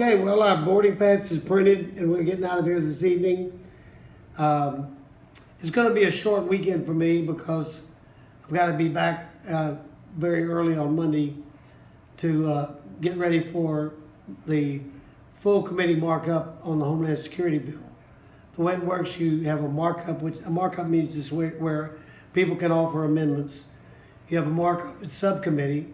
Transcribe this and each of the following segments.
Okay, well, our boarding pass is printed and we're getting out of here this evening. It's going to be a short weekend for me because I've got to be back very early on Monday to get ready for the full committee markup on the Homeland Security bill. The way it works, you have a markup, which a markup means just where people can offer amendments. You have a markup subcommittee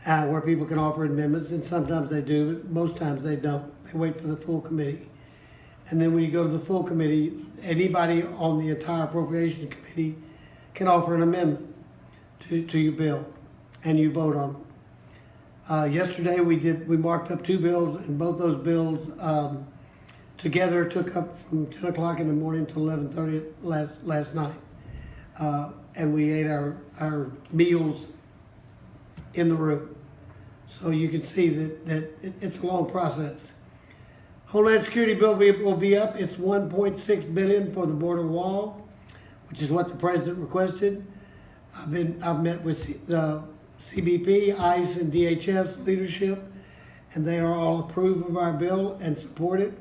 where people can offer amendments, and sometimes they do, but most times they don't. They wait for the full committee. And then when you go to the full committee, anybody on the entire appropriations committee can offer an amendment to your bill, and you vote on them. Yesterday we marked up two bills, and both those bills together took up from 10 o'clock in the morning to 11:30 last night. And we ate our meals in the room. So you can see that it's a long process. Homeland Security bill will be up. It's $1.6 billion for the border wall, which is what the president requested. I've met with the CBP, ICE, and DHS leadership, and they are all approve of our bill and support it.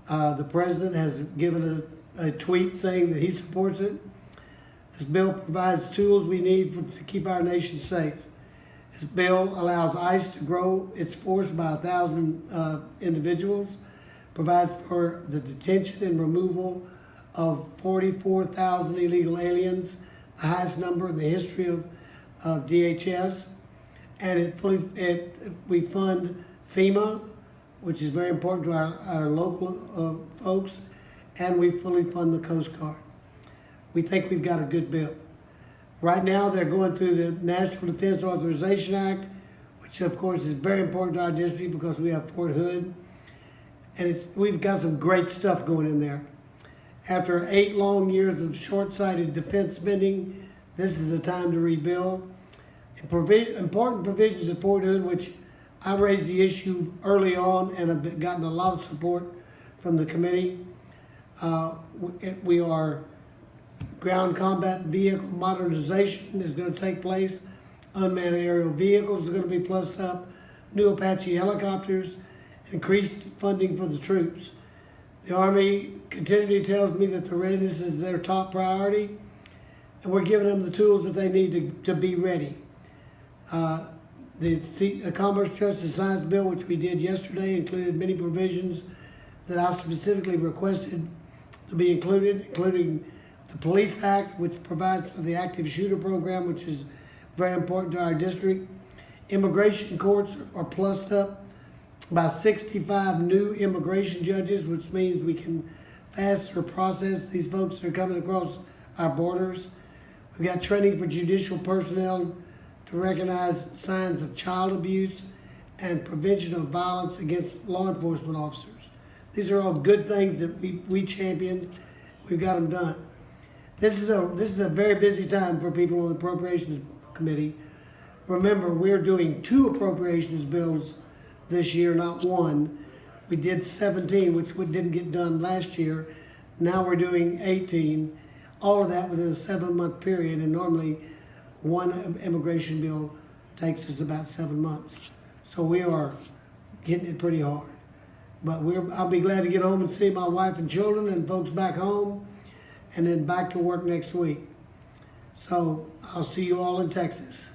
The president has given a tweet saying that he supports it. This bill provides tools we need to keep our nation safe. This bill allows ICE to grow its force by 1,000 individuals, provides for the detention and removal of 44,000 illegal aliens, the highest number in the history of DHS, and we fund FEMA, which is very important to our local folks, and we fully fund the Coast Guard. We think we've got a good bill. Right now, they're going through the National Defense Authorization Act, which of course is very important to our district because we have Fort Hood, and we've got some great stuff going in there. After 8 long years of short-sighted defense spending, this is the time to rebuild. Important provisions at Fort Hood, which I raised the issue early on and have gotten a lot of support from the committee. We are ground combat vehicle modernization is going to take place. Unmanned aerial vehicles are going to be plussed up. New Apache helicopters. Increased funding for the troops. The Army continually tells me that the readiness is their top priority, and we're giving them the tools that they need to be ready. The Commerce, Justice, and Science bill, which we did yesterday, included many provisions that I specifically requested to be included, including the Police Act, which provides for the active shooter program, which is very important to our district. Immigration courts are plussed up by 65 new immigration judges, which means we can faster process these folks that are coming across our borders. We've got training for judicial personnel to recognize signs of child abuse and prevention of violence against law enforcement officers. These are all good things that we championed. We've got them done. This is a very busy time for people on the Appropriations Committee. Remember, we're doing 2 appropriations bills this year, not 1. We did 17, which didn't get done last year. Now we're doing 18. All of that within a 7-month period, and normally one immigration bill takes us about 7 months. So we are hitting it pretty hard. But I'll be glad to get home and see my wife and children and folks back home, and then back to work next week. So I'll see you all in Texas.